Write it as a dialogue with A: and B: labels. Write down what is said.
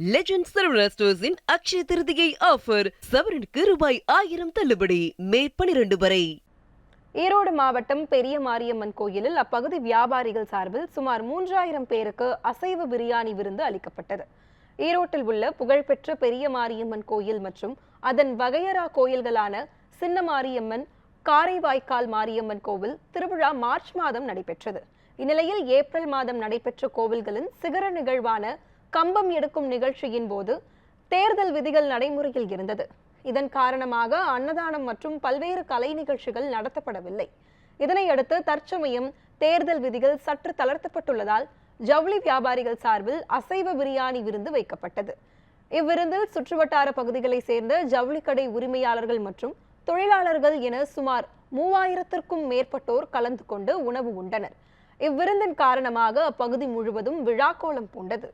A: Legend Saravana ஸ்டோர்ஸின் Akshaya Tritiya offer சவரனுக்கு ரூபாய் 1000 தள்ளுபடி மே 12 வரை.
B: ஈரோடு மாவட்டம் பெரிய மாரியம்மன் கோயிலில் அப்பகுதி வியாபாரிகள் சார்பில் சுமார் 3000 பேருக்கு அசைவ பிரியாணி விருந்து அளிக்கப்பட்டது. ஈரோட்டில் உள்ள புகழ்பெற்ற பெரிய மாரியம்மன் கோயில் மற்றும் அதன் வகையறா கோயில்களான சின்ன மாரியம்மன், காரைவாய்க்கால் மாரியம்மன் கோவில் திருவிழா மார்ச் மாதம் நடைபெற்றது. இந்நிலையில் ஏப்ரல் மாதம் நடைபெற்ற கோவில்களின் சிகர நிகழ்வான கம்பம் எடுக்கும் நிகழ்ச்சியின் போது தேர்தல் விதிகள் நடைமுறையில் இருந்தது. இதன் காரணமாக அன்னதானம் மற்றும் பல்வேறு கலை நிகழ்ச்சிகள் நடத்தப்படவில்லை. இதனையடுத்து தற்சமயம் தேர்தல் விதிகள் சற்று தளர்த்தப்பட்டுள்ளதால் ஜவுளி வியாபாரிகள் சார்பில் அசைவ பிரியாணி விருந்து வைக்கப்பட்டது. இவ்விருந்தில் சுற்றுவட்டார பகுதிகளை சேர்ந்த ஜவுளி கடை உரிமையாளர்கள் மற்றும் தொழிலாளர்கள் என சுமார் 3000க்கும் மேற்பட்டோர் கலந்து கொண்டு உணவு உண்டனர். இவ்விருந்தின் காரணமாக அப்பகுதி முழுவதும் விழாக்கோலம் பூண்டது.